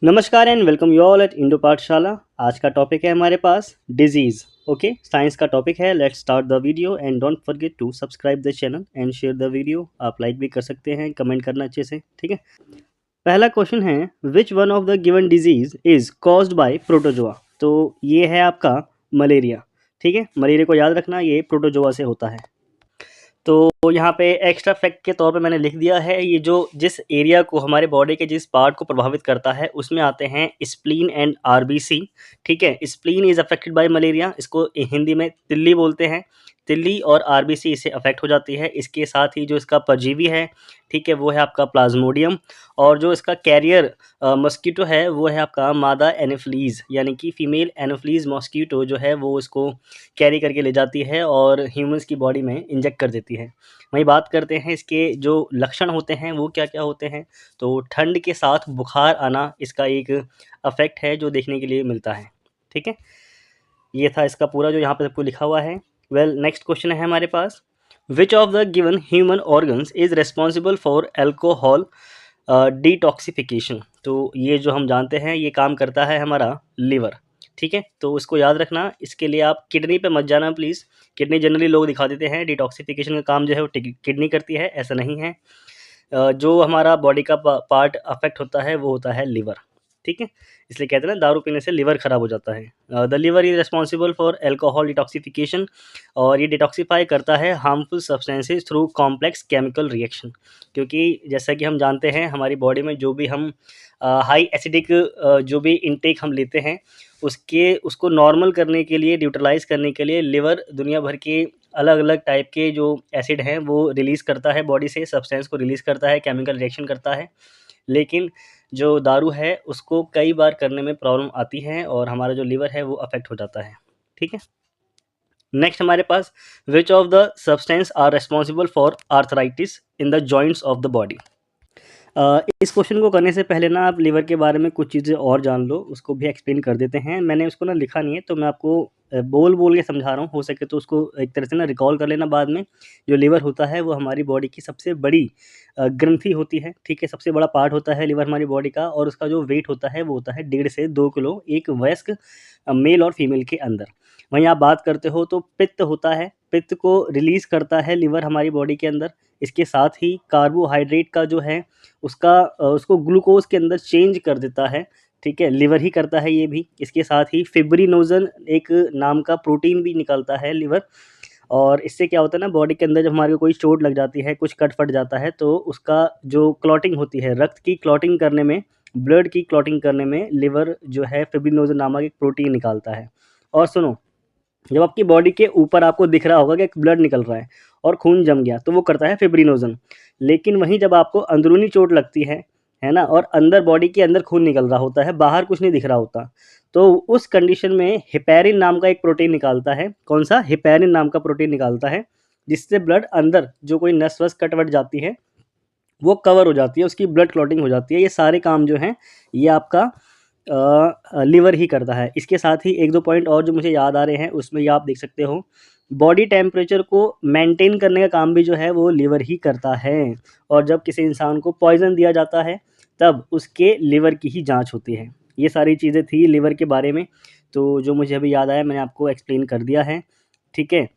नमस्कार and welcome you all at Indo Pathshala. आज का टॉपिक है हमारे पास डिजीज। ओके, साइंस का टॉपिक है। Let's start the video and don't forget to subscribe the channel and share the video. आप लाइक भी कर सकते हैं, कमेंट करना अच्छे से, ठीक है। पहला क्वेश्चन है, which one of the given disease is caused bye protozoa. तो ये है आपका मलेरिया, ठीक है। मलेरिया को याद रखना, ये प्रोटोजोआ से होता है। तो यहाँ पे एक्स्ट्रा फैक्ट के तौर पे मैंने लिख दिया है, ये जो जिस एरिया को, हमारे बॉडी के जिस पार्ट को प्रभावित करता है उसमें आते हैं स्प्लीन एंड आरबीसी, ठीक है। Spleen is affected by malaria, इसको हिंदी में तिल्ली बोलते हैं। तिल्ली और आरबीसी इससे अफेक्ट हो जाती है। इसके साथ ही जो इसका परजीवी है, ठीक है, वो है आपका प्लाज्मोडियम। और जो इसका कैरियर मस्कीटो है वो है आपका मादा एनोफ्लीज, यानी कि फीमेल एनोफ्लीज मॉस्कीटो जो है वो इसको कैरी करके ले जाती है और ह्यूमंस की बॉडी में इंजेक्ट कर देती है। वहीं बात करते हैं इसके जो लक्षण होते हैं वो क्या क्या होते हैं। तो ठंड के साथ बुखार आना इसका एक अफेक्ट है जो देखने के लिए मिलता है, ठीक है। ये था इसका पूरा जो यहाँ पे सबको लिखा हुआ है। वेल, नेक्स्ट क्वेश्चन है हमारे पास, which of the given human organs is responsible for alcohol detoxification. तो ये जो हम जानते हैं ये काम करता है हमारा लिवर, ठीक है। तो इसको याद रखना। इसके लिए आप किडनी पे मत जाना प्लीज़। किडनी जनरली लोग दिखा देते हैं, डिटॉक्सिफिकेशन का काम जो है वो किडनी करती है, ऐसा नहीं है। जो हमारा बॉडी का पार्ट अफेक्ट होता है वो होता है लिवर, ठीक है। इसलिए कहते हैं ना, दारू पीने से लिवर खराब हो जाता है। The liver is responsible for alcohol detoxification, और ये डिटॉक्सीफाई करता है harmful substances through complex chemical reaction. क्योंकि जैसा कि हम जानते हैं हमारी बॉडी में जो भी हम हाई एसिडिक जो भी इनटेक हम लेते हैं उसको नॉर्मल करने के लिए, न्यूट्रलाइज करने के लिए लिवर दुनिया भर के अलग अलग टाइप के जो एसिड हैं वो रिलीज़ करता है, बॉडी से सब्सटेंस को रिलीज़ करता है, केमिकल रिएक्शन करता है। लेकिन जो दारू है उसको कई बार करने में प्रॉब्लम आती है और हमारा जो लिवर है वो अफेक्ट हो जाता है, ठीक है। नेक्स्ट हमारे पास, which of the substance are responsible for arthritis in the joints of the body. इस क्वेश्चन को करने से पहले ना आप लिवर के बारे में कुछ चीज़ें और जान लो, उसको भी एक्सप्लेन कर देते हैं। मैंने उसको ना लिखा नहीं है तो मैं आपको बोल बोल के समझा रहा हूँ। हो सके तो उसको एक तरह से ना रिकॉल कर लेना बाद में। जो लिवर होता है वो हमारी बॉडी की सबसे बड़ी ग्रंथि होती है, ठीक है। सबसे बड़ा पार्ट होता है लिवर हमारी बॉडी का, और उसका जो वेट होता है वो होता है 1.5 से 2 किलो एक वयस्क मेल और फीमेल के अंदर। वहीं आप बात करते हो तो पित्त होता है, पित्त को रिलीज़ करता है लिवर हमारी बॉडी के अंदर। इसके साथ ही कार्बोहाइड्रेट का जो है उसको ग्लूकोज के अंदर चेंज कर देता है, ठीक है, लिवर ही करता है ये भी। इसके साथ ही फिब्रिनोजन एक नाम का प्रोटीन भी निकलता है लिवर, और इससे क्या होता है ना, बॉडी के अंदर जब हमारे को कोई चोट लग जाती है, कुछ कट फट जाता है, तो उसका जो क्लॉटिंग होती है, रक्त की क्लॉटिंग करने में, ब्लड की क्लॉटिंग करने में लिवर जो है फिब्रिनोजन नामक एक प्रोटीन निकालता है। और सुनो, जब आपकी बॉडी के ऊपर आपको दिख रहा होगा कि ब्लड निकल रहा है और खून जम गया, तो वो करता है फिब्रिनोजन। लेकिन वहीं जब आपको अंदरूनी चोट लगती है ना, और अंदर बॉडी के अंदर खून निकल रहा होता है, बाहर कुछ नहीं दिख रहा होता, तो उस कंडीशन में हेपेरिन नाम का एक प्रोटीन निकालता है। कौन सा? हेपेरिन नाम का प्रोटीन निकालता है, जिससे ब्लड अंदर जो कोई नस वस कट वट जाती है वो कवर हो जाती है, उसकी ब्लड क्लॉटिंग हो जाती है। ये सारे काम जो हैं ये आपका लिवर ही करता है। इसके साथ ही एक दो पॉइंट और जो मुझे याद आ रहे हैं, उसमें ये आप देख सकते हो, बॉडी टेम्परेचर को मेंटेन करने का काम भी जो है वो लिवर ही करता है। और जब किसी इंसान को पॉइजन दिया जाता है तब उसके लिवर की ही जांच होती है। ये सारी चीज़ें थी लिवर के बारे में, तो जो मुझे अभी याद आया मैंने आपको एक्सप्लेन कर दिया है, ठीक है।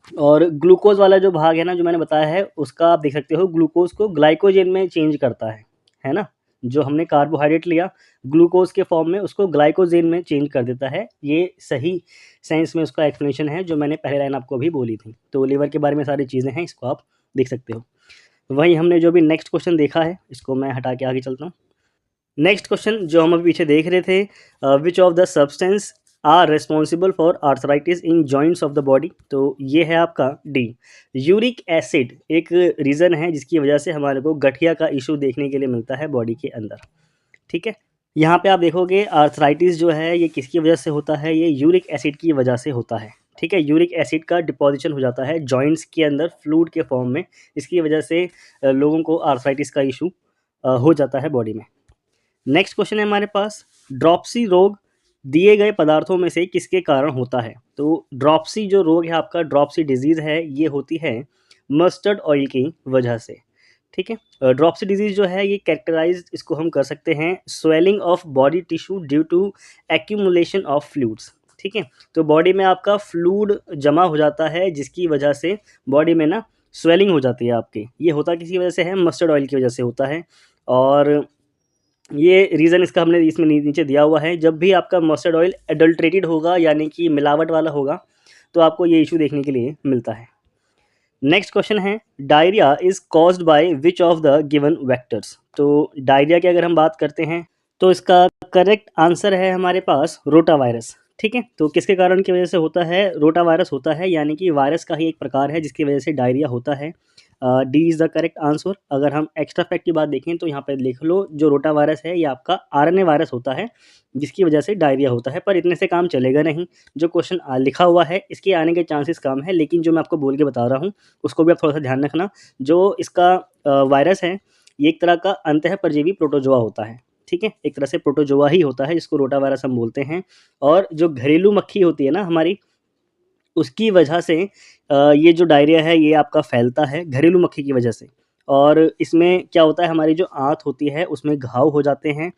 और ग्लूकोज वाला जो भाग है ना, जो मैंने बताया है, उसका आप देख सकते हो, ग्लूकोज को ग्लाइकोजन में चेंज करता है ना। जो हमने कार्बोहाइड्रेट लिया ग्लूकोज के फॉर्म में, उसको ग्लाइकोजेन में चेंज कर देता है। ये सही साइंस में उसका एक्सप्लेनेशन है जो मैंने पहले लाइन आपको अभी बोली थी। तो लिवर के बारे में सारी चीज़ें हैं, इसको आप देख सकते हो। वहीं हमने जो भी नेक्स्ट क्वेश्चन देखा है, इसको मैं हटा के आगे चलता हूँ। नेक्स्ट क्वेश्चन जो हम अभी पीछे देख रहे थे, which of the substance are responsible for arthritis in joints of the body. तो ये है आपका डी, यूरिक एसिड एक रीज़न है जिसकी वजह से हमारे को गठिया का इशू देखने के लिए मिलता है बॉडी के अंदर, ठीक है। यहाँ पे आप देखोगे आर्थराइटिस जो है ये किसकी वजह से होता है, ये यूरिक एसिड की वजह से होता है, ठीक है। यूरिक एसिड का डिपोजिशन हो जाता है जॉइंट्स के अंदर फ्लूइड के फॉर्म में, इसकी वजह से लोगों को आर्थराइटिस का इशू हो जाता है बॉडी में। नेक्स्ट क्वेश्चन है हमारे पास, ड्रॉप्सी रोग दिए गए पदार्थों में से किसके कारण होता है। तो ड्रॉप्सी जो रोग है आपका, ड्रॉप्सी डिजीज़ है, ये होती है मस्टर्ड ऑयल की वजह से, ठीक है। ड्रॉप्सी डिजीज जो है ये कैरेक्टराइज इसको हम कर सकते हैं swelling of body tissue due to accumulation of fluids. ठीक है, तो बॉडी में आपका फ्लूइड जमा हो जाता है जिसकी वजह से बॉडी में ना स्वेलिंग हो जाती है आपकी। ये होता किसी वजह से है, मस्टर्ड ऑयल की वजह से होता है। और ये रीज़न इसका हमने इसमें नीचे दिया हुआ है, जब भी आपका मस्टर्ड ऑयल एडल्ट्रेटेड होगा यानी कि मिलावट वाला होगा तो आपको ये इशू देखने के लिए मिलता है। नेक्स्ट क्वेश्चन है diarrhoea is caused by which of the given vectors. तो डायरिया की अगर हम बात करते हैं तो इसका करेक्ट आंसर है हमारे पास रोटा वायरस। ठीक है, तो किसके कारण की वजह से होता है? रोटा वायरस होता है, यानी कि वायरस का ही एक प्रकार है जिसकी वजह से डायरिया होता है। D is the correct answer. अगर हम एक्स्ट्रा फैक्ट की बात देखें तो यहाँ पे लिख लो, जो रोटा वायरस है ये आपका आरएनए वायरस होता है जिसकी वजह से डायरिया होता है। पर इतने से काम चलेगा नहीं, जो क्वेश्चन लिखा हुआ है इसके आने के चांसेस कम है, लेकिन जो मैं आपको बोल के बता रहा हूँ उसको भी आप थोड़ा सा ध्यान रखना। जो इसका वायरस है ये एक तरह का अंतः परजीवी प्रोटोजोआ होता है। ठीक है, एक तरह से प्रोटोजोआ ही होता है जिसको रोटा वायरस हम बोलते हैं। और जो घरेलू मक्खी होती है ना हमारी, उसकी वजह से ये जो डायरिया है ये आपका फैलता है घरेलू मक्खी की वजह से। और इसमें क्या होता है, हमारी जो आँत होती है उसमें घाव हो जाते हैं,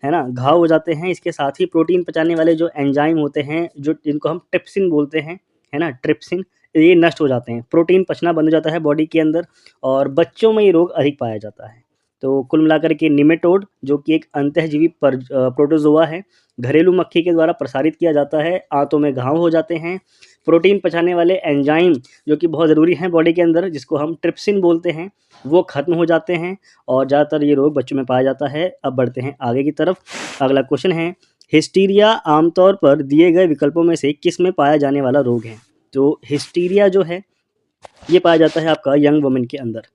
है ना, घाव हो जाते हैं। इसके साथ ही प्रोटीन पचाने वाले जो एंजाइम होते हैं, जो जिनको हम ट्रिप्सिन बोलते हैं, है ना, ट्रिप्सिन, ये नष्ट हो जाते हैं। प्रोटीन पचना बंद हो जाता है बॉडी के अंदर और बच्चों में ये रोग अधिक पाया जाता है। तो कुल मिलाकर के निमेटोड जो कि एक अंतःजीवी प्रोटोजोआ है, घरेलू मक्खी के द्वारा प्रसारित किया जाता है, आंतों में घाव हो जाते हैं। प्रोटीन पचाने वाले एंजाइम जो कि बहुत ज़रूरी हैं बॉडी के अंदर, जिसको हम ट्रिप्सिन बोलते हैं, वो ख़त्म हो जाते हैं और ज़्यादातर ये रोग बच्चों में पाया जाता है। अब बढ़ते हैं आगे की तरफ। अगला क्वेश्चन है हिस्टीरिया आमतौर पर दिए गए विकल्पों में से किस में पाया जाने वाला रोग है? तो हिस्टीरिया जो है ये पाया जाता है आपका यंग वुमेन के अंदर।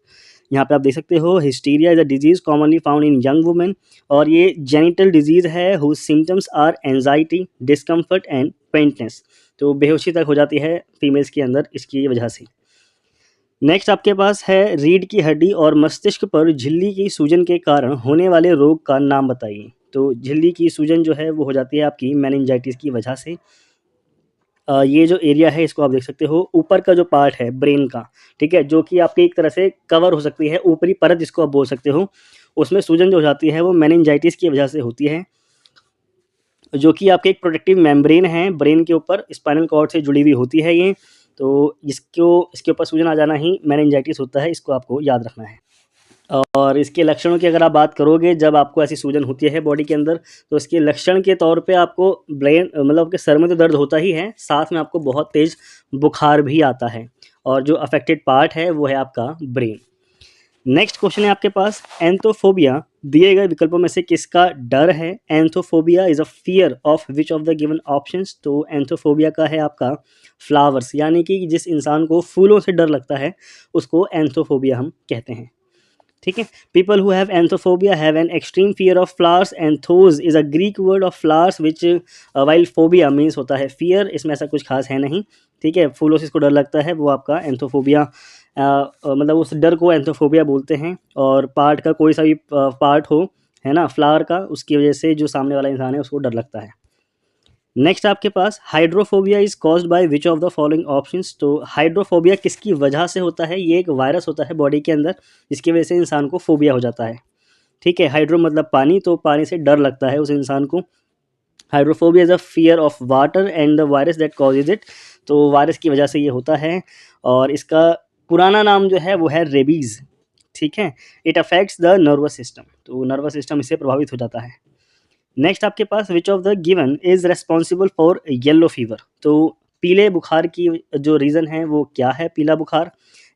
यहाँ पे आप देख सकते हो hysteria is a disease commonly found in young women और ये जेनिटल डिजीज है whose symptoms are anxiety, discomfort and faintness. तो बेहोशी तक हो जाती है फीमेल्स के अंदर इसकी वजह से। नेक्स्ट आपके पास है रीढ़ की हड्डी और मस्तिष्क पर झिल्ली की सूजन के कारण होने वाले रोग का नाम बताइए। तो झिल्ली की सूजन जो है वो हो जाती है आपकी मेनिंजाइटिस की वजह से। ये जो एरिया है इसको आप देख सकते हो, ऊपर का जो पार्ट है ब्रेन का, ठीक है, जो कि आपकी एक तरह से कवर हो सकती है, ऊपरी परत जिसको आप बोल सकते हो, उसमें सूजन जो हो जाती है वो मेनिंजाइटिस की वजह से होती है, जो कि आपके एक प्रोटेक्टिव मेम्ब्रेन है ब्रेन के ऊपर, स्पाइनल कॉर्ड से जुड़ी हुई होती है ये। तो इसके ऊपर सूजन आ जाना ही मेनिंजाइटिस होता है, इसको आपको याद रखना है। और इसके लक्षणों की अगर आप बात करोगे, जब आपको ऐसी सूजन होती है बॉडी के अंदर, तो इसके लक्षण के तौर पे आपको ब्रेन मतलब आपके सर में तो दर्द होता ही है, साथ में आपको बहुत तेज़ बुखार भी आता है और जो अफेक्टेड पार्ट है वो है आपका ब्रेन। नेक्स्ट क्वेश्चन है आपके पास एंथोफोबिया दिए गए विकल्पों में से किसका डर है? Anthophobia is a fear of which of the given options. तो एंथोफोबिया का है आपका फ्लावर्स, यानी कि जिस इंसान को फूलों से डर लगता है उसको एंथोफोबिया हम कहते हैं। ठीक है, people who have anthophobia have an extreme fear of flowers. Anthos is a Greek word of flowers which while phobia means होता है फियर। इसमें ऐसा कुछ खास है नहीं। ठीक है, फूलों से इसको डर लगता है वो आपका एंथोफोबिया, मतलब उस डर को एंथोफोबिया बोलते हैं। और पार्ट का कोई सा भी पार्ट हो, है ना, फ्लावर का, उसकी वजह से जो सामने वाला इंसान है उसको डर लगता है। नेक्स्ट आपके पास hydrophobia is caused by which of the following options. तो हाइड्रोफोबिया किसकी वजह से होता है? ये एक वायरस होता है बॉडी के अंदर जिसकी वजह से इंसान को फोबिया हो जाता है। ठीक है, हाइड्रो मतलब पानी, तो पानी से डर लगता है उस इंसान को। Hydrophobia is a fear of water and the virus that causes it. तो वायरस की वजह से ये होता है और इसका पुराना नाम जो है वो है रेबीज़। ठीक है, it affects the nervous system, तो नर्वस सिस्टम इससे प्रभावित हो जाता है। नेक्स्ट आपके पास which of the given is responsible for yellow fever. तो पीले बुखार की जो रीज़न है वो क्या है? पीला बुखार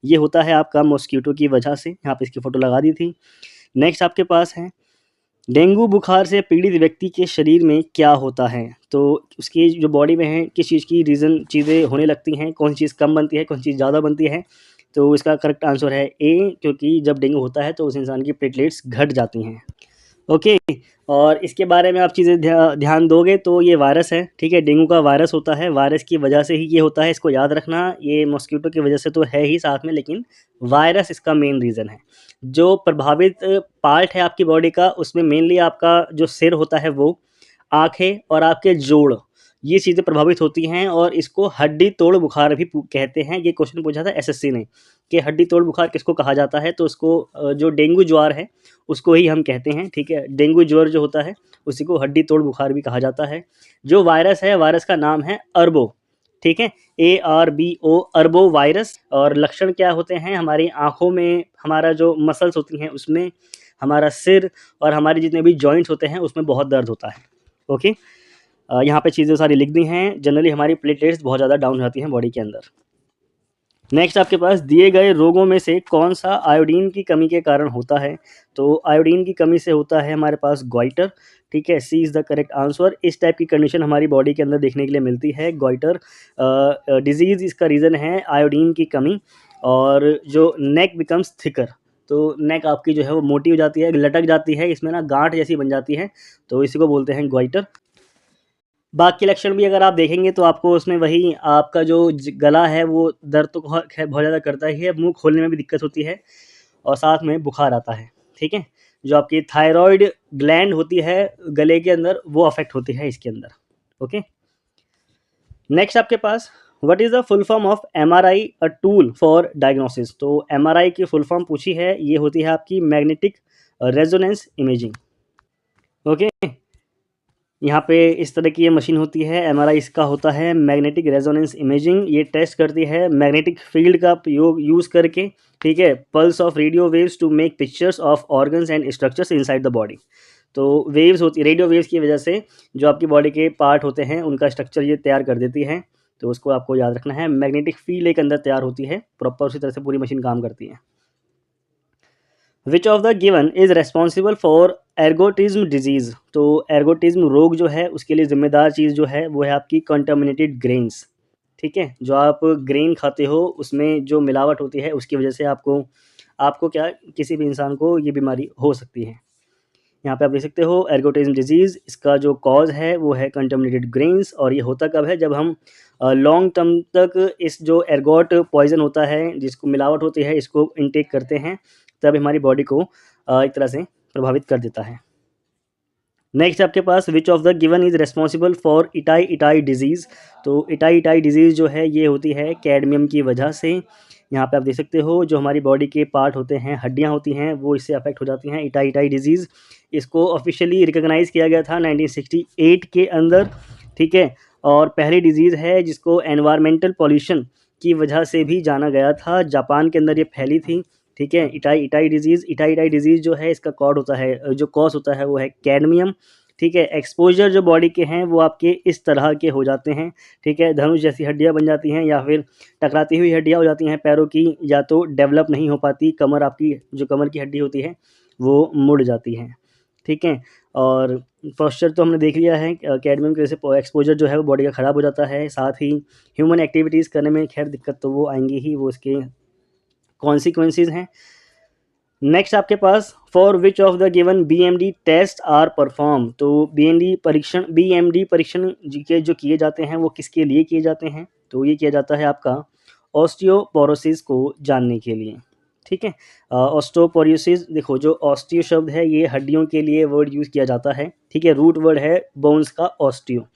ये होता है आपका मॉस्किटो की वजह से। यहाँ पे इसकी फ़ोटो लगा दी थी। नेक्स्ट आपके पास है डेंगू बुखार से पीड़ित व्यक्ति के शरीर में क्या होता है? तो उसकी जो बॉडी में है किस चीज़ की रीज़न चीज़ें होने लगती हैं, कौन सी चीज़ कम बनती है, कौन सी चीज़ ज़्यादा बनती है? तो इसका करेक्ट आंसर है ए, क्योंकि जब डेंगू होता है तो उस इंसान की प्लेटलेट्स घट जाती हैं। ओके, और इसके बारे में आप चीज़ें ध्यान दोगे तो ये वायरस है। ठीक है, डेंगू का वायरस होता है, वायरस की वजह से ही ये होता है, इसको याद रखना। ये मॉस्किटो की वजह से तो है ही साथ में, लेकिन वायरस इसका मेन रीज़न है। जो प्रभावित पार्ट है आपकी बॉडी का, उसमें मेनली आपका जो सिर होता है वो, आँखें और आपके जोड़, ये चीज़ें प्रभावित होती हैं और इसको हड्डी तोड़ बुखार भी कहते हैं। ये क्वेश्चन पूछा था एसएससी ने कि हड्डी तोड़ बुखार किसको कहा जाता है, तो उसको जो डेंगू ज्वार है उसको ही हम कहते हैं, ठीक है। डेंगू ज्वर जो होता है उसी को हड्डी तोड़ बुखार भी कहा जाता है। जो वायरस है, वायरस का नाम है अर्बो, ठीक है, ARBO, अर्बो वायरस। और लक्षण क्या होते हैं, हमारी आंखों में, हमारा जो मसल्स होती हैं उसमें, हमारा सिर और हमारे जितने भी जॉइंट्स होते हैं उसमें बहुत दर्द होता है। ओके, यहाँ पे चीज़ें सारी लिख दी हैं। जनरली हमारी प्लेटलेट्स बहुत ज़्यादा डाउन जाती हैं बॉडी के अंदर। नेक्स्ट आपके पास दिए गए रोगों में से कौन सा आयोडीन की कमी के कारण होता है, तो आयोडीन की कमी से होता है हमारे पास गोइटर, ठीक है। सी इज़ द करेक्ट आंसर। इस टाइप की कंडीशन हमारी बॉडी के अंदर देखने के लिए मिलती है, गोइटर डिजीज़। इसका रीज़न है आयोडीन की कमी। और जो नेक बिकम्स थिकर, तो नेक आपकी जो है वो मोटी हो जाती है, लटक जाती है, इसमें ना गांठ जैसी बन जाती है, तो इसी को बोलते हैं गोइटर। बाकी लक्षण भी अगर आप देखेंगे तो आपको उसमें वही आपका जो गला है वो दर्द तो खैर बहुत ज़्यादा करता ही है, मुंह खोलने में भी दिक्कत होती है और साथ में बुखार आता है, ठीक है। जो आपकी थायराइड ग्लैंड होती है गले के अंदर वो अफेक्ट होती है इसके अंदर। ओके, नेक्स्ट आपके पास what is the full form of MRI, a tool for diagnosis. तो MRI की फुल फॉर्म पूछी है, ये होती है आपकी मैग्नेटिक रेजोनेंस इमेजिंग। ओके, यहाँ पे इस तरह की ये मशीन होती है, MRI इसका होता है मैग्नेटिक रेजोनेंस इमेजिंग। ये टेस्ट करती है मैग्नेटिक फील्ड का प्रयोग यूज़ करके, ठीक है, pulse of radio waves to make pictures of organs and structures inside the body. तो वेव्स होती है, रेडियो वेव्स की वजह से जो आपकी बॉडी के पार्ट होते हैं उनका स्ट्रक्चर ये तैयार कर देती है, तो उसको आपको याद रखना है। मैग्नेटिक फील्ड एक अंदर तैयार होती है, प्रॉपर उसी तरह से पूरी मशीन काम करती है। विच of the given is responsible for ergotism disease. तो एर्गोटिज्म रोग जो है उसके लिए जिम्मेदार चीज़ जो है वो है आपकी कंटामिनेटेड ग्रेन्स, ठीक है। जो आप ग्रेन खाते हो उसमें जो मिलावट होती है उसकी वजह से आपको आपको क्या किसी भी इंसान को ये बीमारी हो सकती है। यहाँ पे आप देख सकते हो एर्गोटिज्म डिजीज़, इसका जो कॉज है वो है कंटामिनेटेड ग्रेन्स। और ये होता कब है, जब हम लॉन्ग टर्म तक इस जो एर्गोट पॉइजन होता है जिसको मिलावट होती है इसको इनटेक करते हैं, तब हमारी बॉडी को एक तरह से प्रभावित कर देता है। नेक्स्ट आपके पास which of the given is responsible for itai itai disease. तो इटाई इटाई डिजीज़ जो है ये होती है कैडमियम की वजह से। यहाँ पे आप देख सकते हो जो हमारी बॉडी के पार्ट होते हैं, हड्डियाँ होती हैं, वो इससे अफेक्ट हो जाती हैं, इटाई इटाई डिजीज़। इसको ऑफिशियली रिकॉग्नाइज़ किया गया था 1968 के अंदर, ठीक है। और पहली डिजीज़ है जिसको एनवायरमेंटल पॉल्यूशन की वजह से भी जाना गया था, जापान के अंदर ये फैली थी, ठीक है। Itai itai disease, itai itai disease जो है इसका कॉड होता है, जो कॉज होता है वो है कैडमियम, ठीक है। एक्सपोजर जो बॉडी के हैं वो आपके इस तरह के हो जाते हैं, ठीक है। धनुष जैसी हड्डियाँ बन जाती हैं या फिर टकराती हुई हड्डियाँ हो जाती हैं पैरों की, या तो डेवलप नहीं हो पाती, कमर आपकी जो कमर की हड्डी होती है वो मुड़ जाती है, ठीक है। और पोस्चर तो हमने देख लिया है, कैडमियम की वजह से एक्सपोजर जो है वो बॉडी का ख़राब हो जाता है। साथ ही ह्यूमन एक्टिविटीज़ करने में खैर दिक्कत तो वो आएंगी ही, वो इसके कॉन्सिक्वेंसेज हैं। नेक्स्ट आपके पास for which of the given BMD test are perform. तो BMD परीक्षण के जो किए जाते हैं वो किसके लिए किए जाते हैं, तो ये किया जाता है आपका ऑस्टियोपोरोसिस को जानने के लिए, ठीक है। ऑस्टियोपोरोसिस, देखो जो ऑस्टियो शब्द है ये हड्डियों के लिए वर्ड यूज़ किया जाता है, ठीक है। रूट वर्ड है बोन्स का ऑस्टियो।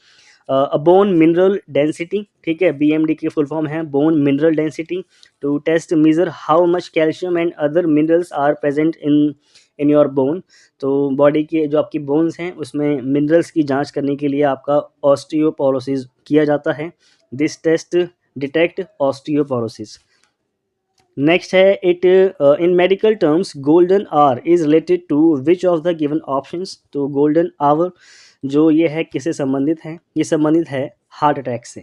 बोन मिनरल डेंसिटी, ठीक है, BMD की फुल फॉर्म है bone mineral density. To test measure how much calcium and other minerals are present in your bone. तो बॉडी के जो आपकी बोन्स हैं उसमें मिनरल्स की जांच करने के लिए आपका ऑस्टियोपोरोसिस किया जाता है। This test detect osteoporosis. Next है it in medical terms golden hour is related to which of the given options. तो गोल्डन आवर जो ये है किससे संबंधित है, ये संबंधित है हार्ट अटैक से,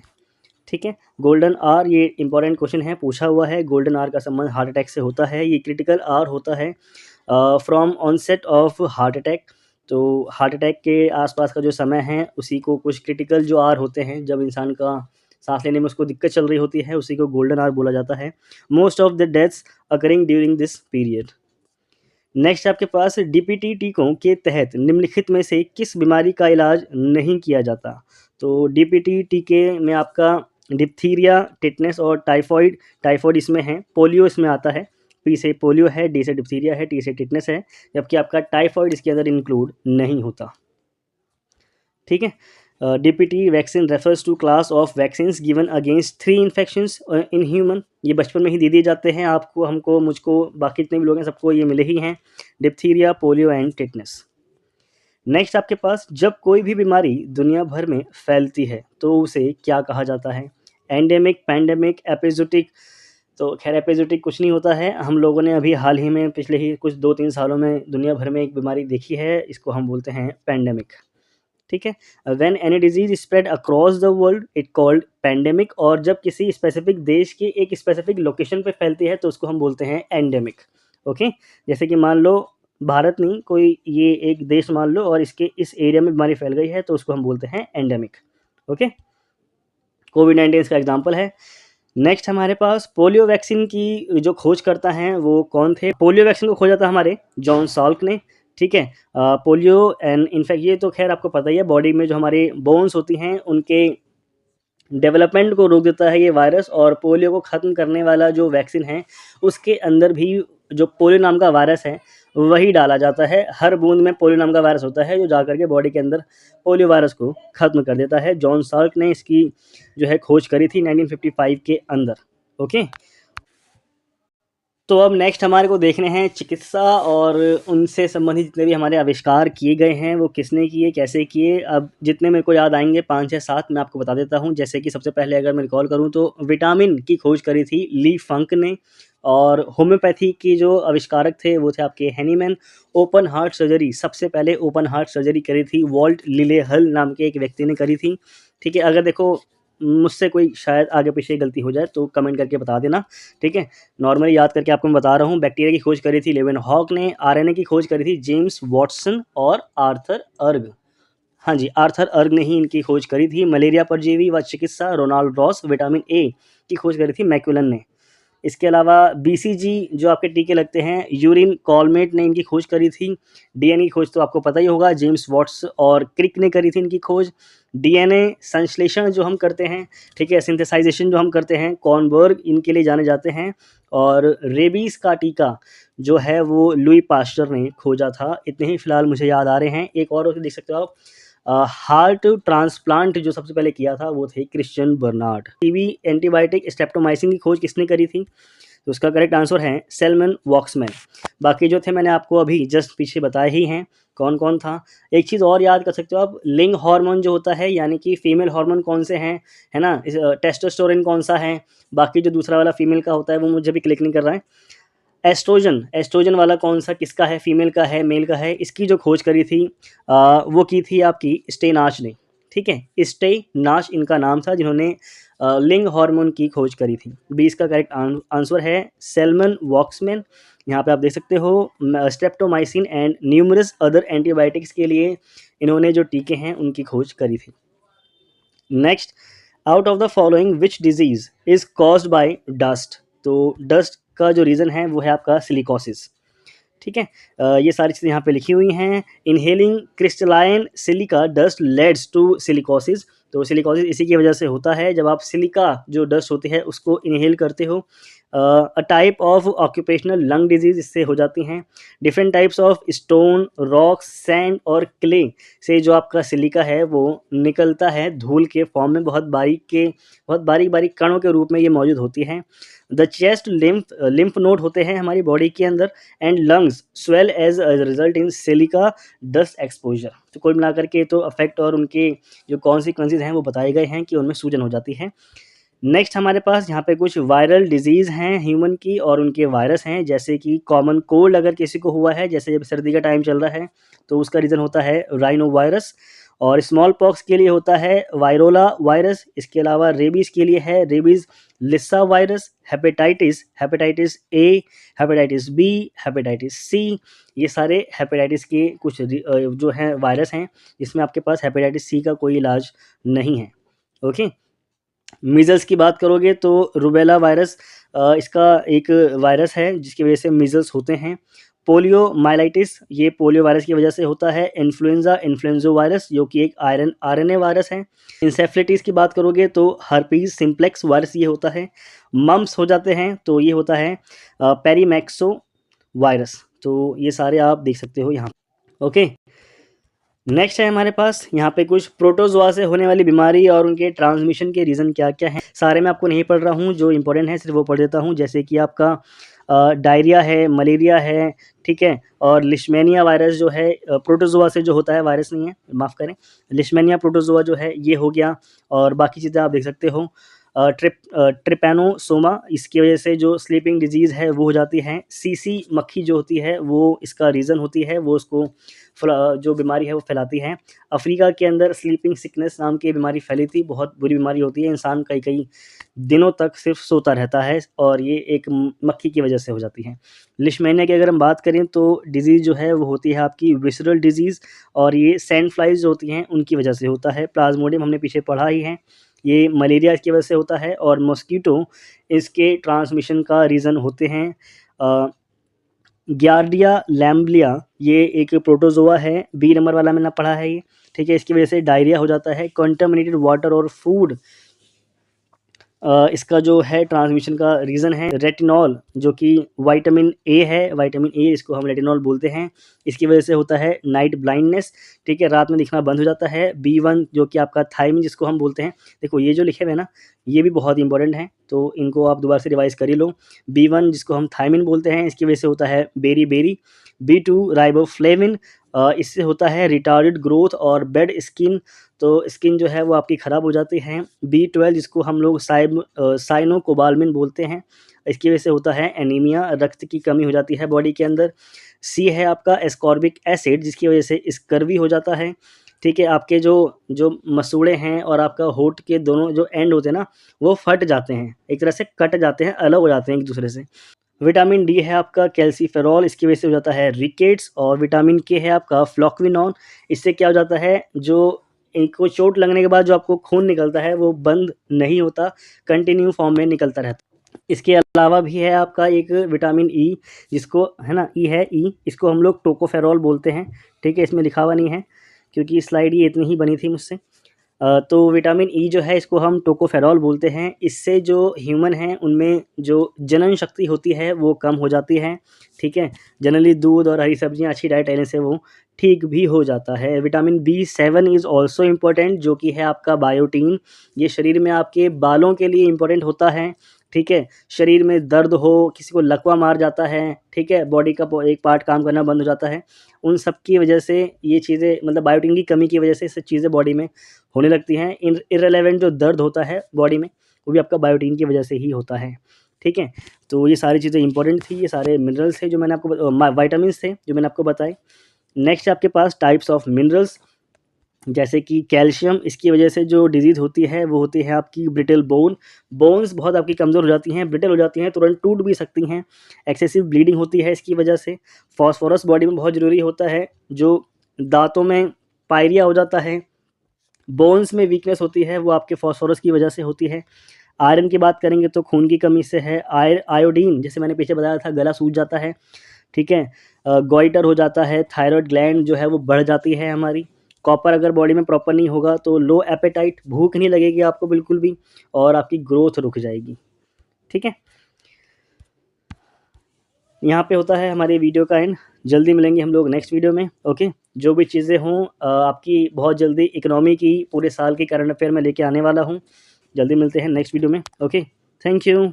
ठीक है। गोल्डन आवर ये इंपॉर्टेंट क्वेश्चन है, पूछा हुआ है। गोल्डन आवर का संबंध हार्ट अटैक से होता है। ये क्रिटिकल आवर होता है from onset of heart attack. तो हार्ट अटैक के आसपास का जो समय है उसी को कुछ क्रिटिकल जो आवर होते हैं, जब इंसान का सांस लेने में उसको दिक्कत चल रही होती है, उसी को गोल्डन आवर बोला जाता है। Most of the deaths occurring during this period. Next आपके पास DPT टीकों के तहत निम्नलिखित में से किस बीमारी का इलाज नहीं किया जाता। तो DPT टीके में आपका डिप्थीरिया, टिटनेस और टाइफॉइड, टाइफॉइड इसमें है, पोलियो इसमें आता है। P से पोलियो है, D से डिप्थीरिया है, T से टिटनेस है, जबकि आपका टाइफॉइड इसके अंदर इंक्लूड नहीं होता, ठीक है। DPT vaccine refers to class of vaccines given against 3 infections in human. ये बचपन में ही दे दिए जाते हैं आपको, हमको, मुझको, बाकी जितने भी लोग हैं सबको ये मिले ही हैं, diphtheria, polio and tetanus. Next आपके पास, जब कोई भी बीमारी दुनिया भर में फैलती है तो उसे क्या कहा जाता है? Endemic, pandemic, epizootic. तो खैर एपिजोटिक कुछ नहीं होता है, हम लोगों ने अभी हाल ही में पिछले ही कुछ 2-3 सालों में दुनिया भर में एक बीमारी देखी है, इसको हम बोलते हैं पैंडेमिक। ठीक है, when any disease spread across the world it called pandemic. और जब किसी स्पेसिफिक देश की एक स्पेसिफिक लोकेशन पे फैलती है तो उसको हम बोलते हैं एंडेमिक। ओके, जैसे कि मान लो भारत नहीं, कोई ये एक देश मान लो और इसके इस एरिया में बीमारी फैल गई है तो उसको हम बोलते हैं एंडेमिक। ओके, कोविड-19 इसका एग्जाम्पल है। नेक्स्ट हमारे पास पोलियो वैक्सीन की जो खोज करता है वो कौन थे? पोलियो वैक्सीन को खोजा था हमारे जॉन साल्क ने। ठीक है, पोलियो एंड इनफैक्ट ये तो खैर आपको पता ही है, बॉडी में जो हमारे बोन्स होती हैं उनके डेवलपमेंट को रोक देता है ये वायरस। और पोलियो को ख़त्म करने वाला जो वैक्सीन है उसके अंदर भी जो पोलियो नाम का वायरस है वही डाला जाता है। हर बूंद में पोलियो नाम का वायरस होता है जो जाकर के बॉडी के अंदर पोलियो वायरस को ख़त्म कर देता है। जॉन साल्क ने इसकी जो है खोज करी थी 1955 के अंदर। ओके, तो अब नेक्स्ट हमारे को देखने हैं चिकित्सा और उनसे संबंधित जितने भी हमारे आविष्कार किए गए हैं वो किसने किए, कैसे किए। अब जितने मेरे को याद आएंगे 5 या 7 मैं आपको बता देता हूँ। जैसे कि सबसे पहले अगर मैं रिकॉल करूँ तो विटामिन की खोज करी थी ली फंक ने। और होम्योपैथी की जो आविष्कारक थे वो थे आपके हैनीमैन। ओपन हार्ट सर्जरी, सबसे पहले ओपन हार्ट सर्जरी करी थी वॉल्ट लिलेहल नाम के एक व्यक्ति ने करी थी। ठीक है, अगर देखो मुझसे कोई शायद आगे पीछे गलती हो जाए तो कमेंट करके बता देना। ठीक है, नॉर्मली याद करके आपको मैं बता रहा हूँ। बैक्टीरिया की खोज करी थी लेवन हॉक ने। आरएनए की खोज करी थी जेम्स वॉटसन और आर्थर अर्ग। हाँ जी, आर्थर अर्ग ने ही इनकी खोज करी थी। मलेरिया परजीवी व चिकित्सा रोनाल्ड रॉस। विटामिन ए की खोज करी थी मैक्यूलन ने। इसके अलावा बीसीजी जो आपके टीके लगते हैं, यूरिन कॉलमेट ने इनकी खोज करी थी। डीएनए की खोज तो आपको पता ही होगा, जेम्स वॉट्स और क्रिक ने करी थी इनकी खोज। डीएनए संश्लेषण जो हम करते हैं, ठीक है, सिंथेसाइजेशन जो हम करते हैं, कॉर्नबर्ग इनके लिए जाने जाते हैं। और रेबीज का टीका जो है वो लुई पास्चर ने खोजा था। इतने ही फिलहाल मुझे याद आ रहे हैं। एक और देख सकते हो आप, हार्ट ट्रांसप्लांट जो सबसे पहले किया था वो थे Christian Barnard. TB antibiotic streptomycin की खोज किसने करी थी? तो उसका करेक्ट आंसर है सेल्मन वॉक्समैन। बाकी जो थे मैंने आपको अभी जस्ट पीछे बताए ही हैं कौन कौन था। एक चीज़ और याद कर सकते हो आप, लिंग हार्मोन जो होता है यानी कि फीमेल हार्मोन कौन से हैं, है ना, टेस्टोस्टेरोन कौन सा है। बाकी जो दूसरा वाला फीमेल का होता है वो मुझे भी क्लिक नहीं कर रहा है। एस्ट्रोजन, एस्ट्रोजन वाला कौन सा, किसका है, फीमेल का है, मेल का है, इसकी जो खोज करी थी वो की थी आपकी स्टेनाच ने। ठीक है, स्टेनाच इनका नाम था जिन्होंने लिंग हार्मोन की खोज करी थी। 20 का करेक्ट आंसर है सेल्मन वॉक्समैन। यहाँ पे आप देख सकते हो streptomycin and numerous other antibiotics के लिए इन्होंने जो टीके हैं उनकी खोज करी थी। Next, out of the following which disease is caused bye dust. तो डस्ट का जो रीज़न है वो है आपका सिलिकोसिस। ठीक है, ये सारी चीज़ें यहाँ पे लिखी हुई हैं। Inhaling crystalline silica dust leads to silicosis. तो सिलिकोसिस इसी की वजह से होता है जब आप सिलिका जो डस्ट होती है उसको इनहेल करते हो। A type of occupational lung disease इससे हो जाती हैं। Different types of stone, rock, sand और क्ले से जो आपका सिलिका है वो निकलता है धूल के फॉर्म में, बहुत बारीक बारीक कणों के रूप में ये मौजूद होती है। द चेस्ट लिम्फ नोड होते हैं हमारी बॉडी के अंदर। And lungs swell as result in silica dust exposure. तो कुल मिलाकर के तो अफेक्ट और उनके जो कॉन्सिक्वेंसेज हैं वो बताए गए हैं कि उनमें सूजन हो जाती है। नेक्स्ट हमारे पास यहाँ पे कुछ वायरल डिजीज़ हैं ह्यूमन की और उनके वायरस हैं। जैसे कि कॉमन कोल्ड अगर किसी को हुआ है, जैसे जब सर्दी का टाइम चल रहा है तो उसका रीज़न होता है राइनो वायरस। और स्मॉल पॉक्स के लिए होता है वायरोला वायरस। इसके अलावा रेबीज़ के लिए है rabies lyssa virus. Hepatitis A, hepatitis B, hepatitis C, ये सारे हेपेटाइटिस के कुछ जो हैं वायरस हैं जिसमें आपके पास हेपेटाइटिस सी का कोई इलाज नहीं है। ओके, मीज़ल्स की बात करोगे तो रूबेला वायरस इसका एक वायरस है जिसकी वजह से मीज़ल्स होते हैं। पोलियो माइलाइटिस ये पोलियो वायरस की वजह से होता है। इन्फ्लुएंजा इन्फ्लुएंजो वायरस जो कि एक आरएनए वायरस है। इंसेफ्लिटिस की बात करोगे तो हर्पीज सिम्प्लेक्स वायरस ये होता है। मम्प्स हो जाते हैं तो ये होता है पेरीमैक्सो वायरस। तो ये सारे आप देख सकते हो यहाँ। ओके, नेक्स्ट है हमारे पास यहाँ पे कुछ प्रोटोजोआ से होने वाली बीमारी और उनके ट्रांसमिशन के रीज़न क्या क्या हैं। सारे मैं आपको नहीं पढ़ रहा हूँ, जो इंपॉर्टेंट है सिर्फ वो पढ़ देता हूँ। जैसे कि आपका डायरिया है, मलेरिया है, ठीक है, और लिशमेनिया वायरस जो है प्रोटोजोआ से जो होता है, वायरस नहीं है, माफ़ करें, लिशमेनिया प्रोटोजोआ जो है ये हो गया। और बाकी चीज़ें आप देख सकते हो। ट्रिपैनोसोमा, इसकी वजह से जो स्लीपिंग डिजीज़ है वो हो जाती है। सीसी मक्खी जो होती है वो इसका रीज़न होती है, वो उसको जो बीमारी है वो फैलाती है। अफ्रीका के अंदर स्लीपिंग सिकनेस नाम की बीमारी फैली थी, बहुत बुरी बीमारी होती है, इंसान कई कई दिनों तक सिर्फ सोता रहता है और ये एक मक्खी की वजह से हो जाती है। लिशमेनिया की अगर हम बात करें तो डिजीज़ जो है वो होती है आपकी विसरल डिजीज़, और ये सैंड फ्लाइज जो होती हैं उनकी वजह से होता है। प्लाज्मोडियम हमने पीछे पढ़ा ही है, ये मलेरिया की वजह से होता है, और मॉस्किटो इसके ट्रांसमिशन का रीज़न होते हैं। गियार्डिया लैम्ब्लिया ये एक प्रोटोजोआ है, बी नंबर वाला मैंने पढ़ा है ये, ठीक है। इसकी वजह से डायरिया हो जाता है। कंटामिनेटेड वाटर और फूड, इसका जो है ट्रांसमिशन का रीज़न है। रेटिनॉल जो कि विटामिन ए है, विटामिन ए इसको हम रेटिनॉल बोलते हैं, इसकी वजह से होता है नाइट ब्लाइंडनेस, ठीक है, रात में दिखना बंद हो जाता है। बी1 जो कि आपका थायमिन जिसको हम बोलते हैं, देखो ये जो लिखे हुए हैं ना ये भी बहुत इंपॉर्टेंट है, तो इनको आप दोबारा से रिवाइज कर ही लो। बी1 जिसको हम थायमिन बोलते हैं, इसकी वजह से होता है बेरी बेरी। बी2 राइबोफ्लेविन, इससे होता है रिटार्डेड ग्रोथ और बेड स्किन, तो स्किन जो है वो आपकी ख़राब हो जाती है। बी12 जिसको हम लोग साइनोकोबालमिन बोलते हैं, इसकी वजह से होता है एनीमिया, रक्त की कमी हो जाती है बॉडी के अंदर। सी है आपका एस्कॉर्बिक एसिड, जिसकी वजह से स्कर्वी हो जाता है, ठीक है। आपके जो जो मसूड़े हैं और आपका होंठ के दोनों जो एंड होते हैं ना वो फट जाते हैं, एक तरह से कट जाते हैं, अलग हो जाते हैं एक दूसरे से। विटामिन डी है आपका कैल्सीफेरॉल, इसकी वजह से हो जाता है रिकेट्स। और विटामिन के है आपका फ्लोक्विनॉन, इससे क्या हो जाता है, जो एक को चोट लगने के बाद जो आपको खून निकलता है वो बंद नहीं होता, कंटिन्यू फॉर्म में निकलता रहता है। इसके अलावा भी है आपका एक विटामिन ई, जिसको है ना ई है ई, इसको हम लोग टोकोफेरॉल बोलते हैं, ठीक है। इसमें लिखा हुआ नहीं है क्योंकि स्लाइड ये इतनी ही बनी थी मुझसे। तो विटामिन ई जो है इसको हम टोकोफेरॉल बोलते हैं, इससे जो ह्यूमन हैं उनमें जो जनन शक्ति होती है वो कम हो जाती है, ठीक है। जनरली दूध और हरी सब्जियां अच्छी डाइट लेने से वो ठीक भी हो जाता है। विटामिन बी7 इज़ ऑल्सो इम्पोर्टेंट, जो कि है आपका बायोटीन, ये शरीर में आपके बालों के लिए इम्पोर्टेंट होता है, ठीक है। शरीर में दर्द हो, किसी को लकवा मार जाता है, ठीक है, बॉडी का एक पार्ट काम करना बंद हो जाता है, उन सब की वजह से ये चीज़ें, मतलब बायोटीन की कमी की वजह से ये सब चीज़ें बॉडी में होने लगती हैं। इररिलेवेंट जो दर्द होता है बॉडी में वो भी आपका बायोटीन की वजह से ही होता है, ठीक है। तो ये सारी चीज़ें इंपॉर्टेंट थी, ये सारे मिनरल्स थे जो मैंने आपको वाइटामिन्स थे जो मैंने आपको बताए। नेक्स्ट आपके पास टाइप्स ऑफ मिनरल्स, जैसे कि कैल्शियम, इसकी वजह से जो डिजीज़ होती है वो होती है आपकी ब्रिटल बोन्स बहुत आपकी कमज़ोर हो जाती हैं, ब्रिटल हो जाती हैं, तुरंत टूट भी सकती हैं। एक्सेसिव ब्लीडिंग होती है इसकी वजह से। फॉस्फोरस बॉडी में बहुत ज़रूरी होता है, जो दांतों में पायरिया हो जाता है। बोन्स में वीकनेस होती है वो आपके फॉस्फोरस की वजह से होती है। आयरन की बात करेंगे तो खून की कमी से है। आयोडीन, जैसे मैंने पीछे बताया था, गला सूज जाता है, ठीक है। गॉइटर हो जाता है, थायराइड ग्लैंड जो है वो बढ़ जाती है हमारी। कॉपर अगर बॉडी में प्रॉपर नहीं होगा तो लो एपेटाइट, भूख नहीं लगेगी आपको बिल्कुल भी, और आपकी ग्रोथ रुक जाएगी, ठीक है। यहाँ पे होता है हमारे वीडियो का एंड। जल्दी मिलेंगे हम लोग नेक्स्ट वीडियो में, ओके। जो भी चीज़ें हों आपकी बहुत जल्दी इकोनॉमी की पूरे साल की करंट अफेयर में लेके आने वाला हूँ। जल्दी मिलते हैं नेक्स्ट वीडियो में, ओके। Thank you.